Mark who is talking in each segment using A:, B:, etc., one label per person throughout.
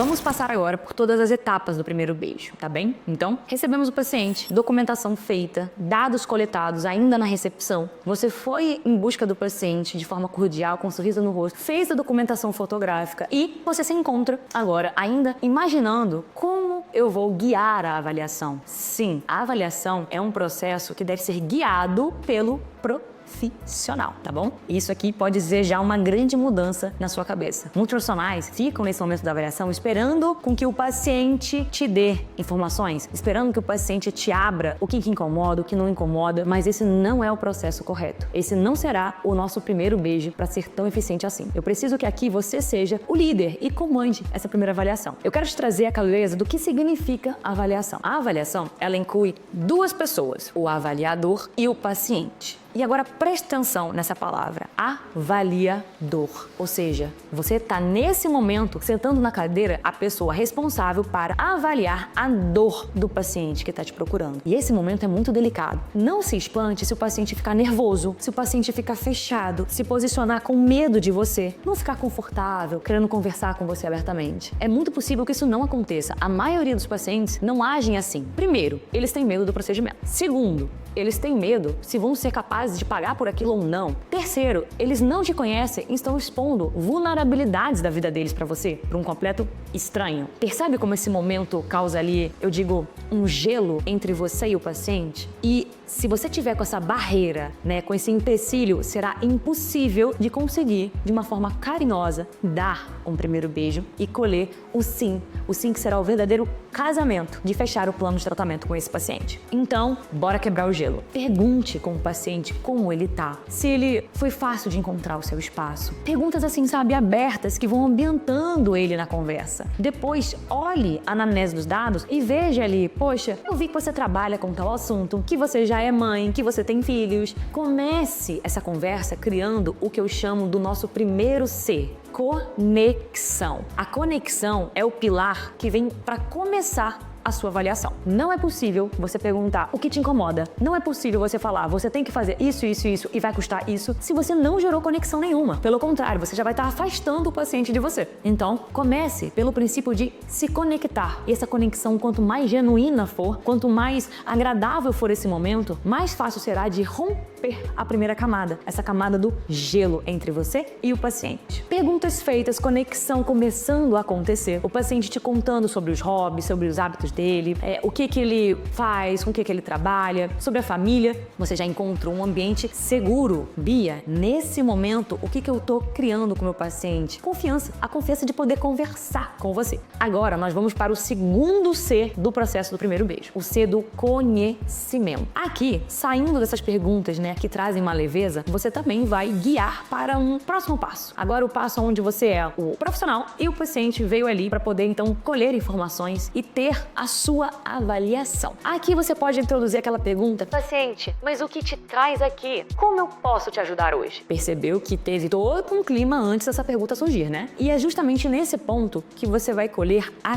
A: Vamos passar agora por todas as etapas do primeiro beijo, tá bem? Então, recebemos o paciente, documentação feita, dados coletados ainda na recepção. Você foi em busca do paciente de forma cordial, com um sorriso no rosto, fez a documentação fotográfica e você se encontra agora ainda imaginando como eu vou guiar a avaliação. Sim, a avaliação é um processo que deve ser guiado pelo profissional, tá bom? Isso aqui pode dizer já uma grande mudança na sua cabeça. Muitos profissionais ficam nesse momento da avaliação esperando com que o paciente te dê informações, esperando que o paciente te abra o que incomoda, o que não incomoda, mas esse não é o processo correto. Esse não será o nosso primeiro beijo para ser tão eficiente assim. Eu preciso que aqui você seja o líder e comande essa primeira avaliação. Eu quero te trazer a clareza do que significa a avaliação. A avaliação, ela inclui duas pessoas, o avaliador e o paciente. E agora preste atenção nessa palavra, avaliador. Ou seja, você está nesse momento sentando na cadeira a pessoa responsável para avaliar a dor do paciente que está te procurando. E esse momento é muito delicado. Não se espante se o paciente ficar nervoso, se o paciente ficar fechado, se posicionar com medo de você, não ficar confortável, querendo conversar com você abertamente. É muito possível que isso não aconteça. A maioria dos pacientes não agem assim. Primeiro, eles têm medo do procedimento. Segundo, eles têm medo se vão ser capazes de pagar por aquilo ou não. Terceiro, eles não te conhecem e estão expondo vulnerabilidades da vida deles para você, para um completo estranho. Percebe como esse momento causa ali, eu digo, um gelo entre você e o paciente? E se você tiver com essa barreira, né, com esse empecilho, será impossível de conseguir, de uma forma carinhosa, dar um primeiro beijo e colher o sim que será o verdadeiro casamento de fechar o plano de tratamento com esse paciente. Então, bora quebrar o gelo. Pergunte com o paciente como ele tá, se ele foi fácil de encontrar o seu espaço. Perguntas assim, sabe, abertas, que vão ambientando ele na conversa. Depois, olhe a anamnese dos dados e veja ali, poxa, eu vi que você trabalha com tal assunto, que você já é mãe, que você tem filhos. Comece essa conversa criando o que eu chamo do nosso primeiro C. Conexão. A conexão é o pilar que vem para começar a sua avaliação. Não é possível você perguntar o que te incomoda. Não é possível você falar, você tem que fazer isso e vai custar isso, se você não gerou conexão nenhuma. Pelo contrário, você já vai estar afastando o paciente de você. Então, comece pelo princípio de se conectar. E essa conexão, quanto mais genuína for, quanto mais agradável for esse momento, mais fácil será de romper a primeira camada, essa camada do gelo entre você e o paciente. Perguntas feitas, conexão começando a acontecer, o paciente te contando sobre os hobbies, sobre os hábitos dele, o que ele faz, com o que ele trabalha, sobre a família. Você já encontrou um ambiente seguro. Bia, nesse momento, o que eu tô criando com o meu paciente? Confiança. A confiança de poder conversar com você. Agora, nós vamos para o segundo C do processo do primeiro beijo. O C do conhecimento. Aqui, saindo dessas perguntas, né, que trazem uma leveza, você também vai guiar para um próximo passo. Agora, o passo onde você é o profissional e o paciente veio ali para poder, então, colher informações e ter a sua avaliação. Aqui você pode introduzir aquela pergunta: paciente, mas o que te traz aqui? Como eu posso te ajudar hoje? Percebeu que teve todo um clima antes dessa pergunta surgir, né? E é justamente nesse ponto que você vai colher a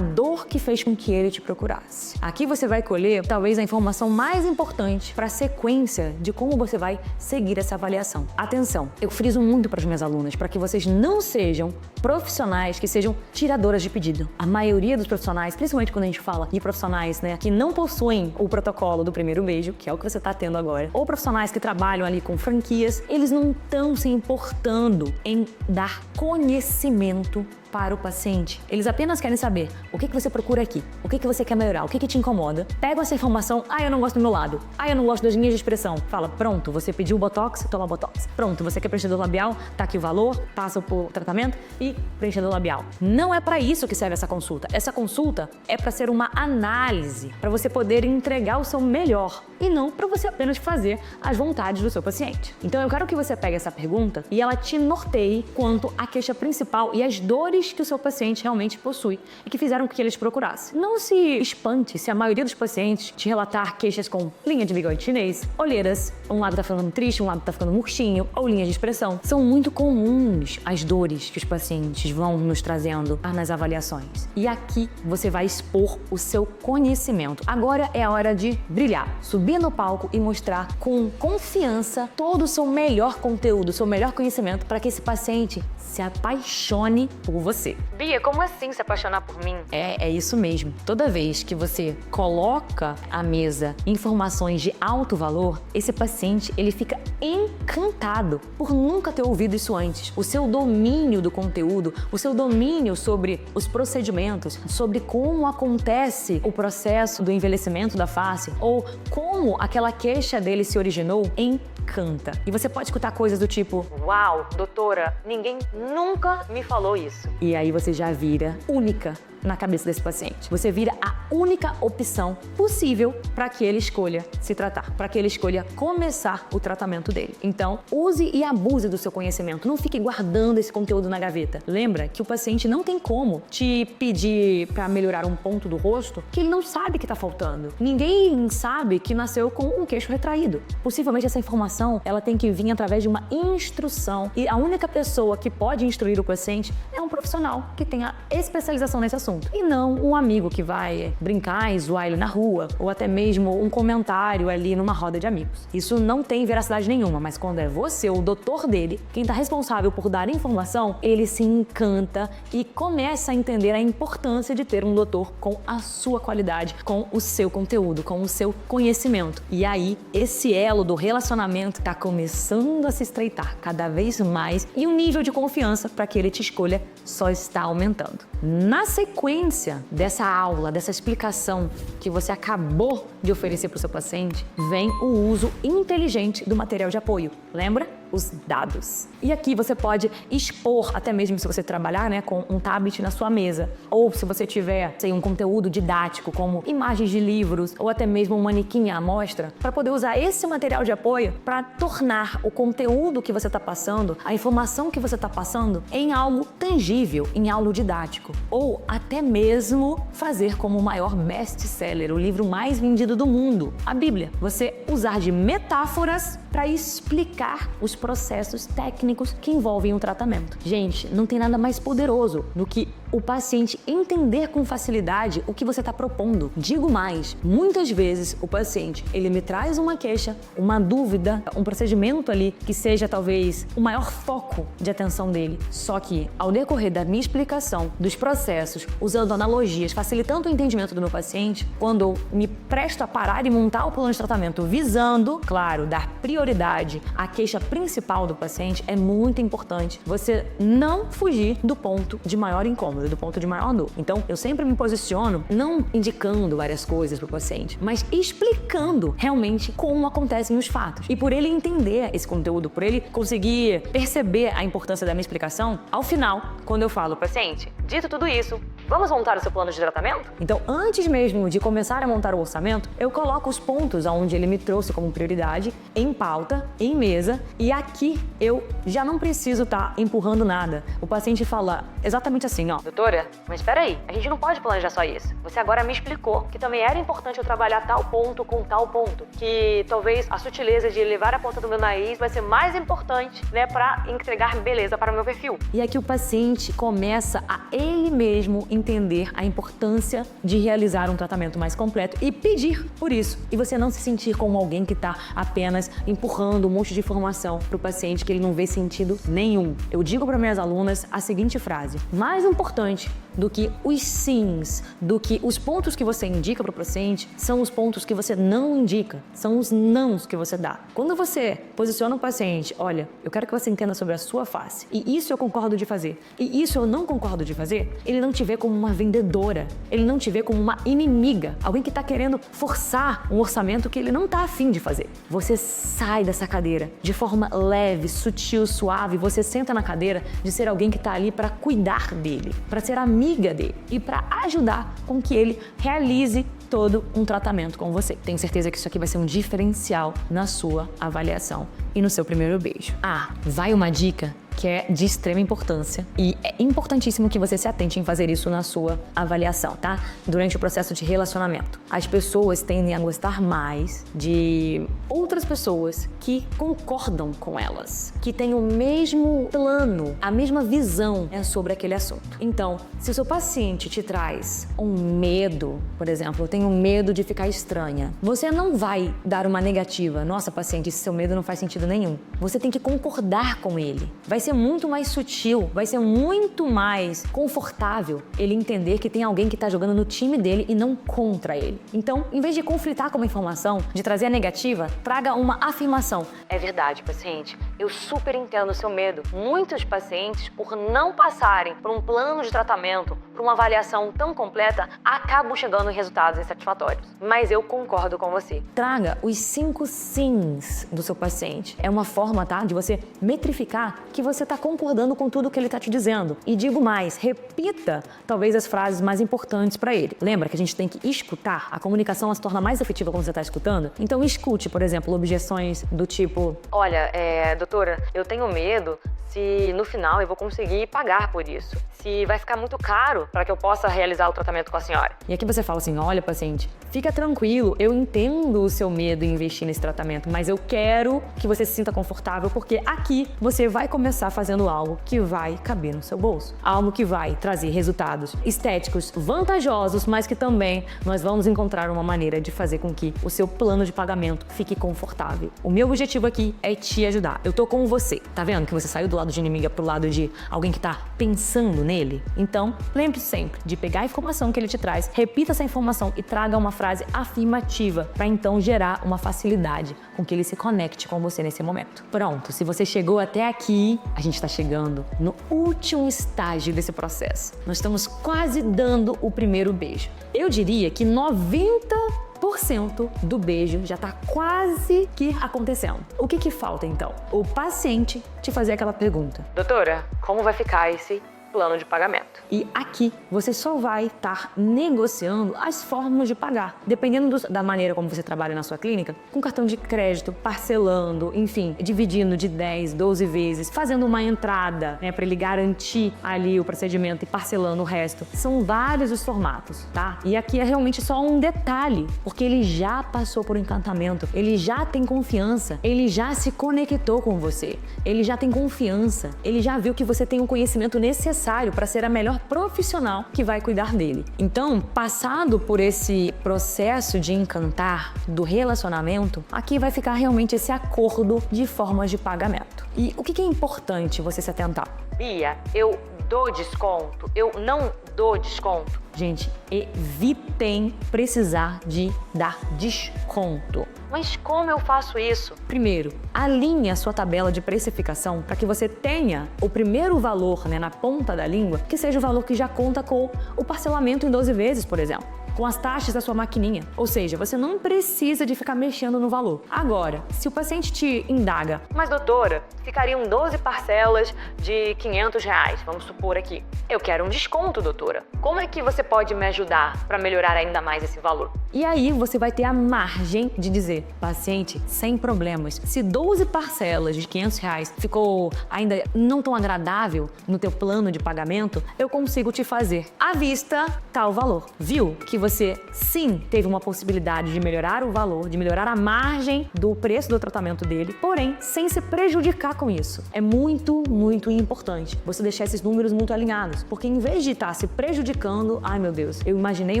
A: dor que fez com que ele te procurasse. Aqui você vai colher talvez a informação mais importante para a sequência de como você vai seguir essa avaliação. Atenção, eu friso muito para as minhas alunas para que vocês não sejam profissionais que sejam tiradoras de pedido. A maioria dos profissionais, principalmente quando a gente fala de profissionais, né, que não possuem o protocolo do primeiro beijo, que é o que você está tendo agora, ou profissionais que trabalham ali com franquias, eles não estão se importando em dar conhecimento para o paciente. Eles apenas querem saber o que você procura aqui, o que você quer melhorar, o que te incomoda. Pega essa informação, eu não gosto do meu lado, eu não gosto das linhas de expressão. Fala, pronto, você pediu Botox, toma Botox. Pronto, você quer preenchedor labial, tá aqui o valor, passa o tratamento e preenchedor labial. Não é para isso que serve essa consulta. Essa consulta é para ser uma análise, para você poder entregar o seu melhor e não para você apenas fazer as vontades do seu paciente. Então eu quero que você pegue essa pergunta e ela te norteie quanto à queixa principal e as dores que o seu paciente realmente possui e que fizeram com que ele te procurasse. Não se espante se a maioria dos pacientes te relatar queixas com linha de bigode chinês, olheiras, um lado tá ficando triste, um lado tá ficando murchinho, ou linhas de expressão. São muito comuns as dores que os pacientes vão nos trazendo nas avaliações. E aqui você vai expor o seu conhecimento. Agora é a hora de brilhar, subir subir no palco e mostrar com confiança todo o seu melhor conteúdo, o seu melhor conhecimento para que esse paciente se apaixone por você. Bia, como assim se apaixonar por mim? É isso mesmo. Toda vez que você coloca à mesa informações de alto valor, esse paciente ele fica encantado por nunca ter ouvido isso antes. O seu domínio do conteúdo, o seu domínio sobre os procedimentos, sobre como acontece o processo do envelhecimento da face ou como aquela queixa dele se originou, encanta. E você pode escutar coisas do tipo: uau, doutora, ninguém nunca me falou isso. E aí você já vira única na cabeça desse paciente. Você vira a única opção possível para que ele escolha se tratar, para que ele escolha começar o tratamento dele. Então, use e abuse do seu conhecimento. Não fique guardando esse conteúdo na gaveta. Lembra que o paciente não tem como te pedir para melhorar um ponto do rosto que ele não sabe que está faltando. Ninguém sabe que nasceu com um queixo retraído. Possivelmente essa informação ela tem que vir através de uma instrução e a única pessoa que pode instruir o paciente é um profissional que tenha especialização nesse assunto. E não um amigo que vai brincar e zoar ele na rua, ou até mesmo um comentário ali numa roda de amigos. Isso não tem veracidade nenhuma, mas quando é você, o doutor dele, quem está responsável por dar informação, ele se encanta e começa a entender a importância de ter um doutor com a sua qualidade, com o seu conteúdo, com o seu conhecimento. E aí, esse elo do relacionamento está começando a se estreitar cada vez mais e o nível de confiança para que ele te escolha só está aumentando. Na sequência dessa aula, dessa explicação que você acabou de oferecer para o seu paciente, vem o uso inteligente do material de apoio. Lembra? Os dados. E aqui você pode expor, até mesmo se você trabalhar com um tablet na sua mesa, ou se você tiver, um conteúdo didático, como imagens de livros, ou até mesmo um manequim à amostra, para poder usar esse material de apoio para tornar o conteúdo que você está passando, a informação que você está passando, em algo tangível, em algo didático. Ou até mesmo fazer como o maior best-seller, o livro mais vendido do mundo, a Bíblia. Você usar de metáforas para explicar os processos técnicos que envolvem o tratamento. Gente, não tem nada mais poderoso do que o paciente entender com facilidade o que você está propondo. Digo mais, muitas vezes o paciente, ele me traz uma queixa, uma dúvida, um procedimento ali que seja talvez o maior foco de atenção dele. Só que ao decorrer da minha explicação dos processos, usando analogias, facilitando o entendimento do meu paciente, quando eu me presto a parar e montar o plano de tratamento visando, claro, dar prioridade à queixa principal do paciente, é muito importante você não fugir do ponto de maior incômodo, do ponto de maior dor. Então, eu sempre me posiciono não indicando várias coisas para o paciente, mas explicando realmente como acontecem os fatos. E por ele entender esse conteúdo, por ele conseguir perceber a importância da minha explicação, ao final, quando eu falo, paciente, dito tudo isso, vamos montar o seu plano de tratamento? Então, antes mesmo de começar a montar o orçamento, eu coloco os pontos aonde ele me trouxe como prioridade em pauta, em mesa, e aqui eu já não preciso estar empurrando nada. O paciente fala exatamente assim, ó: doutora, mas espera aí, a gente não pode planejar só isso. Você agora me explicou que também era importante eu trabalhar tal ponto com tal ponto, que talvez a sutileza de levar a ponta do meu nariz vai ser mais importante, para entregar beleza para o meu perfil. E aqui o paciente começa a ele mesmo entender a importância de realizar um tratamento mais completo e pedir por isso. E você não se sentir como alguém que está apenas empurrando um monte de informação para o paciente que ele não vê sentido nenhum. Eu digo para minhas alunas a seguinte frase: mais importante do que os sims, do que os pontos que você indica para o paciente, são os pontos que você não indica, são os nãos que você dá. Quando você posiciona o paciente, olha, eu quero que você entenda sobre a sua face, e isso eu concordo de fazer, e isso eu não concordo de fazer, ele não te vê como uma vendedora, ele não te vê como uma inimiga, alguém que está querendo forçar um orçamento que ele não está afim de fazer. Você sai dessa cadeira de forma leve, sutil, suave, você senta na cadeira de ser alguém que está ali para cuidar dele, para ser amiga dele e para ajudar com que ele realize todo um tratamento com você. Tenho certeza que isso aqui vai ser um diferencial na sua avaliação e no seu primeiro beijo. Ah, vai uma dica que é de extrema importância e é importantíssimo que você se atente em fazer isso na sua avaliação, tá? Durante o processo de relacionamento. As pessoas tendem a gostar mais de outras pessoas que concordam com elas, que têm o mesmo plano, a mesma visão sobre aquele assunto. Então, se o seu paciente te traz um medo, por exemplo, eu tenho medo de ficar estranha, você não vai dar uma negativa. Nossa, paciente, esse seu medo não faz sentido nenhum. Você tem que concordar com ele. Vai ser muito mais sutil, vai ser muito mais confortável ele entender que tem alguém que está jogando no time dele e não contra ele. Então, em vez de conflitar com uma informação, de trazer a negativa, traga uma afirmação. É verdade, paciente, eu super entendo o seu medo. Muitos pacientes, por não passarem por um plano de tratamento, por uma avaliação tão completa, acabam chegando em resultados insatisfatórios. Mas eu concordo com você. Traga os 5 sims do seu paciente. É uma forma, tá, de você metrificar que você está concordando com tudo que ele está te dizendo. E digo mais, repita talvez as frases mais importantes para ele. Lembra que a gente tem que escutar? A comunicação ela se torna mais efetiva quando você está escutando? Então escute, por exemplo, objeções do tipo: olha, doutora, eu tenho medo se no final eu vou conseguir pagar por isso. Se vai ficar muito caro para que eu possa realizar o tratamento com a senhora. E aqui você fala assim: olha, paciente, fica tranquilo, eu entendo o seu medo em investir nesse tratamento, mas eu quero que você se sinta confortável porque aqui você vai começar fazendo algo que vai caber no seu bolso. Algo que vai trazer resultados estéticos vantajosos, mas que também nós vamos encontrar uma maneira de fazer com que o seu plano de pagamento fique confortável. O meu objetivo aqui é te ajudar. Eu tô com você. Tá vendo que você saiu do lado de inimiga pro lado de alguém que tá pensando nele? Então, lembre-se sempre de pegar a informação que ele te traz, repita essa informação e traga uma frase afirmativa para então gerar uma facilidade com que ele se conecte com você nesse momento. Pronto, se você chegou até aqui, a gente está chegando no último estágio desse processo. Nós estamos quase dando o primeiro beijo. Eu diria que 90% do beijo já está quase que acontecendo. O que falta então? O paciente te fazer aquela pergunta: doutora, como vai ficar esse plano de pagamento? E aqui você só vai estar negociando as formas de pagar, dependendo da maneira como você trabalha na sua clínica, com cartão de crédito, parcelando, enfim, dividindo de 10, 12 vezes, fazendo uma entrada, para ele garantir ali o procedimento e parcelando o resto. São vários os formatos, tá? E aqui é realmente só um detalhe, porque ele já passou por um encantamento, ele já tem confiança, ele já se conectou com você, ele já tem confiança, ele já viu que você tem o conhecimento necessário para ser a melhor profissional que vai cuidar dele. Então, passado por esse processo de encantar do relacionamento, aqui vai ficar realmente esse acordo de formas de pagamento. E o que é importante você se atentar? Bia, eu dou desconto? Eu não dou desconto? Gente, evitem precisar de dar desconto. Mas como eu faço isso? Primeiro, alinhe a sua tabela de precificação para que você tenha o primeiro valor, na ponta da língua, que seja o valor que já conta com o parcelamento em 12 vezes, por exemplo, com as taxas da sua maquininha. Ou seja, você não precisa de ficar mexendo no valor. Agora, se o paciente te indaga: mas doutora, ficariam 12 parcelas de R$500, vamos supor aqui. Eu quero um desconto, doutora. Como é que você pode me ajudar para melhorar ainda mais esse valor? E aí você vai ter a margem de dizer: paciente, sem problemas, se 12 parcelas de R$500 ficou ainda não tão agradável no teu plano de pagamento, eu consigo te fazer à vista tal valor. Viu que você sim teve uma possibilidade de melhorar o valor, de melhorar a margem do preço do tratamento dele, porém sem se prejudicar com isso. É muito, muito importante você deixar esses números muito alinhados, porque em vez de estar se prejudicando, ai meu Deus, eu imaginei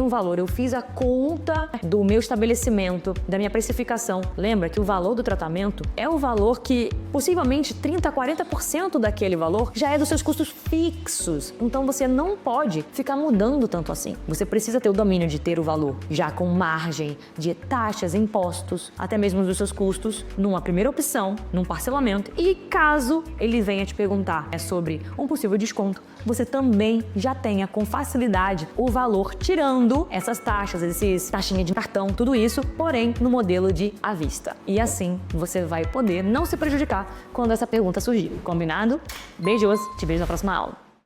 A: um valor, eu fiz a conta do meu estabelecimento, da minha precificação. Lembra que o valor do tratamento é o valor que possivelmente 30% a 40% daquele valor já é dos seus custos fixos. Então você não pode ficar mudando tanto assim. Você precisa ter o domínio de ter o valor já com margem de taxas, impostos, até mesmo dos seus custos, numa primeira opção, num parcelamento. E caso ele venha te perguntar sobre um possível desconto, você também já tenha com facilidade o valor, tirando essas taxas, esses taxinha de cartão, tudo isso, porém no modelo de à vista. E assim você vai poder não se prejudicar quando essa pergunta surgir. Combinado? Beijos, te vejo na próxima aula.